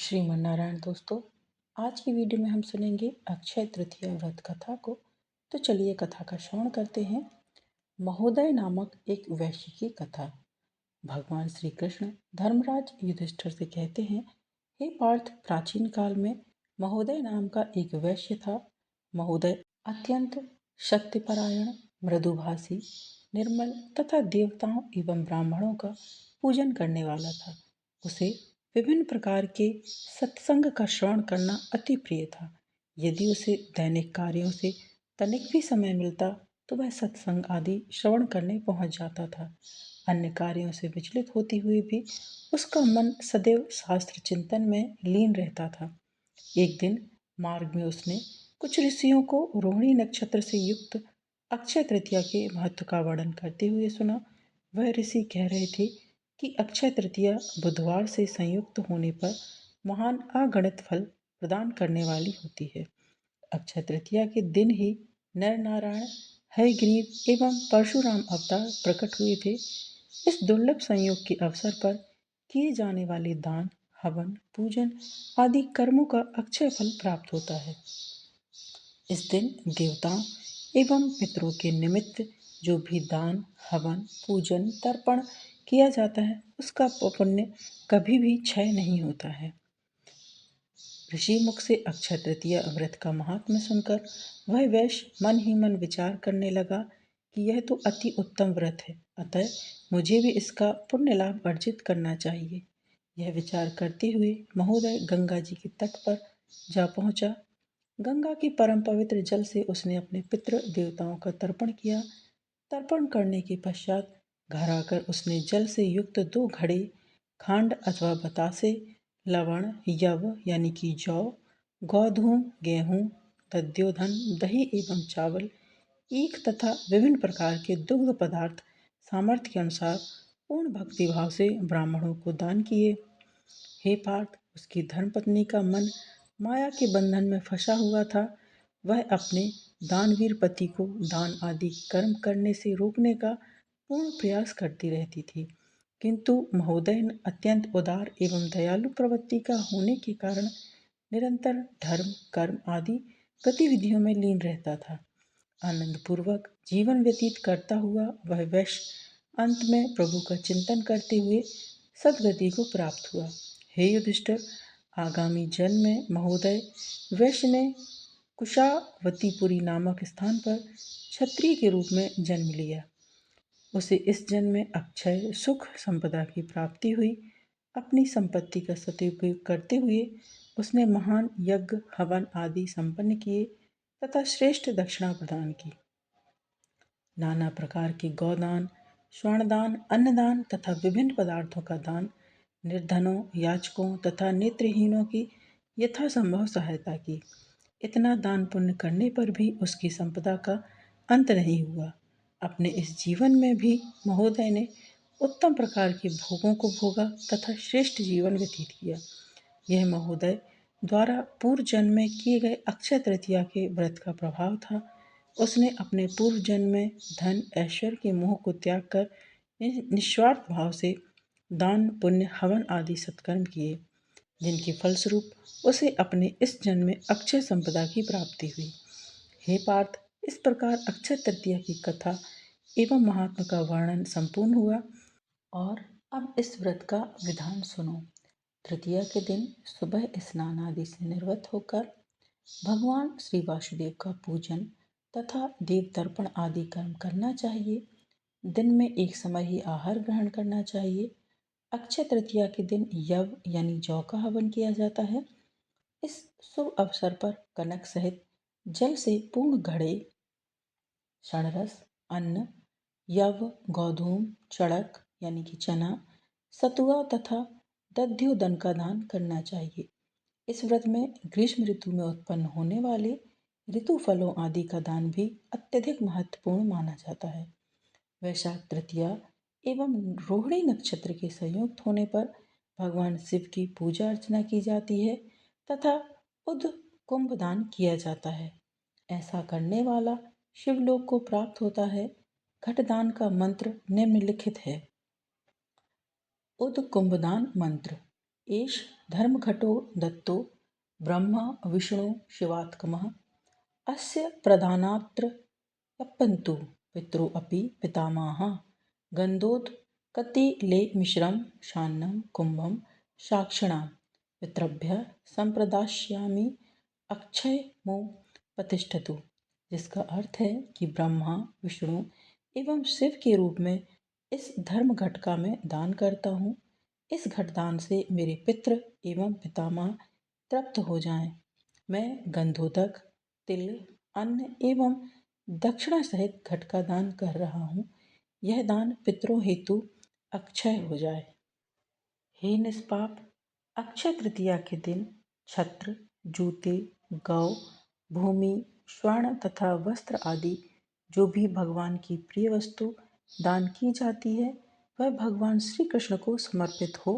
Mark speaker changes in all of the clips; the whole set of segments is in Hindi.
Speaker 1: श्रीमन्नारायण दोस्तों, आज की वीडियो में हम सुनेंगे अक्षय तृतीया व्रत कथा को। तो चलिए कथा का श्रवण करते हैं। महोदय नामक एक वैश्य की कथा। भगवान श्री कृष्ण धर्मराज युधिष्ठिर से कहते हैं, हे पार्थ, प्राचीन काल में महोदय नाम का एक वैश्य था। महोदय अत्यंत शक्तिपरायण, मृदुभाषी, निर्मल तथा देवताओं एवं ब्राह्मणों का पूजन करने वाला था। उसे विभिन्न प्रकार के सत्संग का श्रवण करना अति प्रिय था। यदि उसे दैनिक कार्यों से तनिक भी समय मिलता तो वह सत्संग आदि श्रवण करने पहुंच जाता था। अन्य कार्यों से विचलित होते हुए भी उसका मन सदैव शास्त्र चिंतन में लीन रहता था। एक दिन मार्ग में उसने कुछ ऋषियों को रोहिणी नक्षत्र से युक्त अक्षय तृतीया के महत्व का वर्णन करते हुए सुना। वह ऋषि कह रहे थे कि अक्षय तृतीया बुधवार से संयुक्त होने पर महान अगणित फल प्रदान करने वाली होती है। अक्षय तृतीया के दिन ही नर नारायण हयग्रीव एवं परशुराम अवतार प्रकट हुए थे। इस दुर्लभ संयोग के अवसर पर किए जाने वाले दान, हवन, पूजन आदि कर्मों का अक्षय फल प्राप्त होता है। इस दिन देवताओं एवं पितरों के निमित्त जो भी दान, हवन, पूजन, तर्पण किया जाता है उसका पुण्य कभी भी क्षय नहीं होता है। ऋषि मुख से अक्षय तृतीया व्रत का महात्म्य सुनकर वह वैश्य मन ही मन विचार करने लगा कि यह तो अति उत्तम व्रत है, अतः मुझे भी इसका पुण्य लाभ अर्जित करना चाहिए। यह विचार करते हुए महोदय गंगा जी के तट पर जा पहुंचा। गंगा के परम पवित्र जल से उसने अपने पितृ देवताओं का तर्पण किया। तर्पण करने के पश्चात घर आकर उसने जल से युक्त 2 घड़े खांड अथवा बतासे, लवण, यव यानी कि जौ, गोधूम, गेहूँ, दध्योधन, दही एवं चावल, ईख तथा विभिन्न प्रकार के दुग्ध पदार्थ सामर्थ्य के अनुसार पूर्ण भक्तिभाव से ब्राह्मणों को दान किए। हे पार्थ, उसकी धर्मपत्नी का मन माया के बंधन में फंसा हुआ था। वह अपने दानवीर पति को दान आदि कर्म करने से रोकने का पूर्ण प्रयास करती रहती थी, किंतु महोदय अत्यंत उदार एवं दयालु प्रवृत्ति का होने के कारण निरंतर धर्म, कर्म आदि गतिविधियों में लीन रहता था। आनंद पूर्वक जीवन व्यतीत करता हुआ वह वैश्य अंत में प्रभु का चिंतन करते हुए सदगति को प्राप्त हुआ। हे युधिष्ठिर, आगामी जन्म में महोदय वैश्य ने कुशावतीपुरी नामक स्थान पर क्षत्रिय के रूप में जन्म लिया। उसे इस जन्म में अक्षय सुख संपदा की प्राप्ति हुई। अपनी संपत्ति का सदुपयोग करते हुए उसने महान यज्ञ, हवन आदि संपन्न किए तथा श्रेष्ठ दक्षिणा प्रदान की। नाना प्रकार के गौदान, स्वर्णदान, अन्नदान तथा विभिन्न पदार्थों का दान, निर्धनों, याचकों तथा नेत्रहीनों की यथासंभव सहायता की। इतना दान पुण्य करने पर भी उसकी संपदा का अंत नहीं हुआ। अपने इस जीवन में भी महोदय ने उत्तम प्रकार के भोगों को भोगा तथा श्रेष्ठ जीवन व्यतीत किया। यह महोदय द्वारा पूर्व जन्म में किए गए अक्षय तृतीया के व्रत का प्रभाव था। उसने अपने पूर्व जन्म में धन ऐश्वर्य के मोह को त्याग कर निस्वार्थ भाव से दान, पुण्य, हवन आदि सत्कर्म किए, जिनके फलस्वरूप उसे अपने इस जन्म में अक्षय संपदा की प्राप्ति हुई। हे पार्थ, इस प्रकार अक्षय तृतीया की कथा एवं महात्मा का वर्णन संपूर्ण हुआ। और अब इस व्रत का विधान सुनो। तृतीया के दिन सुबह स्नान आदि से निवृत्त होकर भगवान श्री वासुदेव का पूजन तथा देव तर्पण आदि कर्म करना चाहिए। दिन में एक समय ही आहार ग्रहण करना चाहिए। अक्षय तृतीया के दिन यव यानी जौ का हवन किया जाता है। इस शुभ अवसर पर कनक सहित जल से पूर्ण घड़े षणरस, अन्न, यव, गोधूम, चड़क यानी कि चना, सतुआ तथा दध्योदन का दान करना चाहिए। इस व्रत में ग्रीष्म ऋतु में उत्पन्न होने वाले ऋतु फलों आदि का दान भी अत्यधिक महत्वपूर्ण माना जाता है। वैशाख तृतीया एवं रोहिणी नक्षत्र के संयुक्त होने पर भगवान शिव की पूजा अर्चना की जाती है तथा उद कुंभ दान किया जाता है। ऐसा करने वाला शिवलोक को प्राप्त होता है। घटदान का मंत्र निम्नलिखित है। उद कुंभदान मंत्र। एष धर्मघटो दत्तो ब्रह्मा विष्णु शिवात्मकः अस्य प्रधानात्र यप्पन्तु पितरो अपि पितामहः गन्धोत्कटिलेमिश्रं शान्नं कुम्भं साक्षिणां पितृभ्यः संप्रदास्यामि अक्षयमो प्रतिष्ठतु। जिसका अर्थ है कि ब्रह्मा विष्णु एवं शिव के रूप में इस धर्म घट का मैं दान करता हूँ। इस घटदान से मेरे पितृ एवं पितामह तृप्त हो जाएं। मैं गंधोदक तिल अन्न एवं दक्षिणा सहित घट का दान कर रहा हूँ। यह दान पितरों हेतु अक्षय हो जाए। हे निष्पाप, अक्षय तृतीया के दिन छत्र, जूते, गौ, भूमि, स्वर्ण तथा वस्त्र आदि जो भी भगवान की प्रिय वस्तु दान की जाती है वह भगवान श्री कृष्ण को समर्पित हो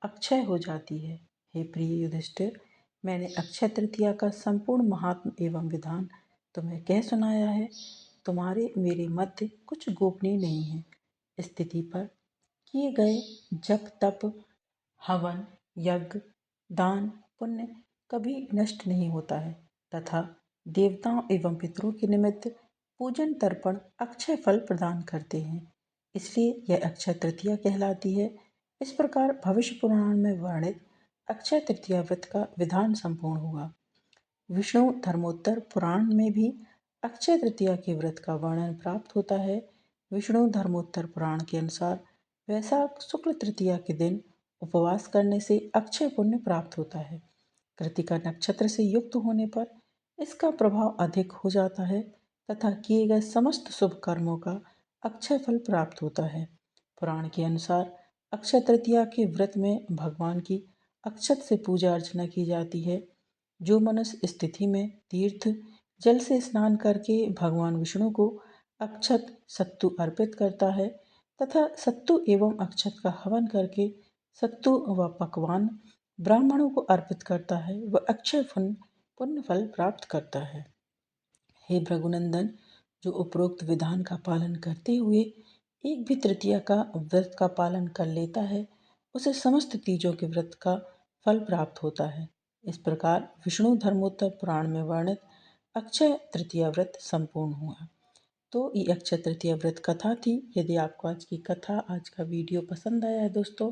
Speaker 1: अक्षय हो जाती है। हे प्रिय युधिष्ठिर, मैंने अक्षय तृतीया का संपूर्ण महात्म एवं विधान तुम्हें कह सुनाया है। तुम्हारे मेरे मध्य कुछ गोपनीय नहीं है। स्थिति पर किए गए जप तप हवन यज्ञ दान पुण्य कभी नष्ट नहीं होता है तथा देवताओं एवं पितरों के निमित्त पूजन तर्पण अक्षय फल प्रदान करते हैं। इसलिए यह अक्षय तृतीया कहलाती है। इस प्रकार भविष्य पुराण में वर्णित अक्षय तृतीया व्रत का विधान संपूर्ण हुआ। विष्णु धर्मोत्तर पुराण में भी अक्षय तृतीया के व्रत का वर्णन प्राप्त होता है। विष्णु धर्मोत्तर पुराण के अनुसार वैशाख शुक्ल तृतीया के दिन उपवास करने से अक्षय पुण्य प्राप्त होता है। कृतिका नक्षत्र से युक्त होने पर इसका प्रभाव अधिक हो जाता है तथा किए गए समस्त शुभ कर्मों का अक्षय फल प्राप्त होता है। पुराण के अनुसार अक्षय तृतीया के व्रत में भगवान की अक्षत से पूजा अर्चना की जाती है। जो मनुष्य स्थिति में तीर्थ जल से स्नान करके भगवान विष्णु को अक्षत सत्तु अर्पित करता है तथा सत्तु एवं अक्षत का हवन करके सत्तु व पकवान ब्राह्मणों को अर्पित करता है वह अक्षय पुण्य फल प्राप्त करता है। हे भृगुनंदन, जो उपरोक्त विधान का पालन करते हुए एक भी तृतीया का व्रत का पालन कर लेता है उसे समस्त तीजों के व्रत का फल प्राप्त होता है। इस प्रकार विष्णु धर्मोत्तर पुराण में वर्णित अक्षय तृतीया व्रत संपूर्ण हुआ। तो ये अक्षय तृतीया व्रत कथा थी। यदि आपको आज की कथा आज का वीडियो पसंद आया है दोस्तों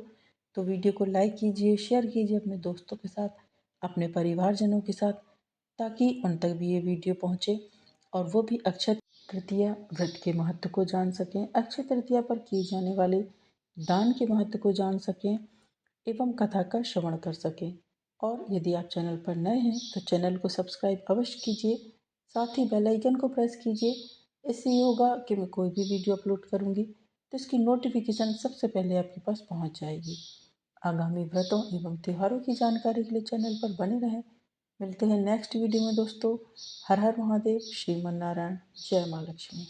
Speaker 1: तो वीडियो को लाइक कीजिए, शेयर कीजिए अपने दोस्तों के साथ, अपने परिवारजनों के साथ, ताकि उन तक भी ये वीडियो पहुँचे और वो भी अक्षय तृतीया व्रत के महत्व को जान सकें, अक्षय तृतीया पर किए जाने वाले दान के महत्व को जान सकें एवं कथा का श्रवण कर सकें। और यदि आप चैनल पर नए हैं तो चैनल को सब्सक्राइब अवश्य कीजिए, साथ ही बेल आइकन को प्रेस कीजिए। इससे ये होगा कि मैं कोई भी वीडियो अपलोड करूँगी तो इसकी नोटिफिकेशन सबसे पहले आपके पास पहुँच जाएगी। आगामी व्रतों एवं त्योहारों की जानकारी के लिए चैनल पर बने रहें। मिलते हैं नेक्स्ट वीडियो में दोस्तों। हर हर महादेव, श्रीमन नारायण, जय माँ लक्ष्मी।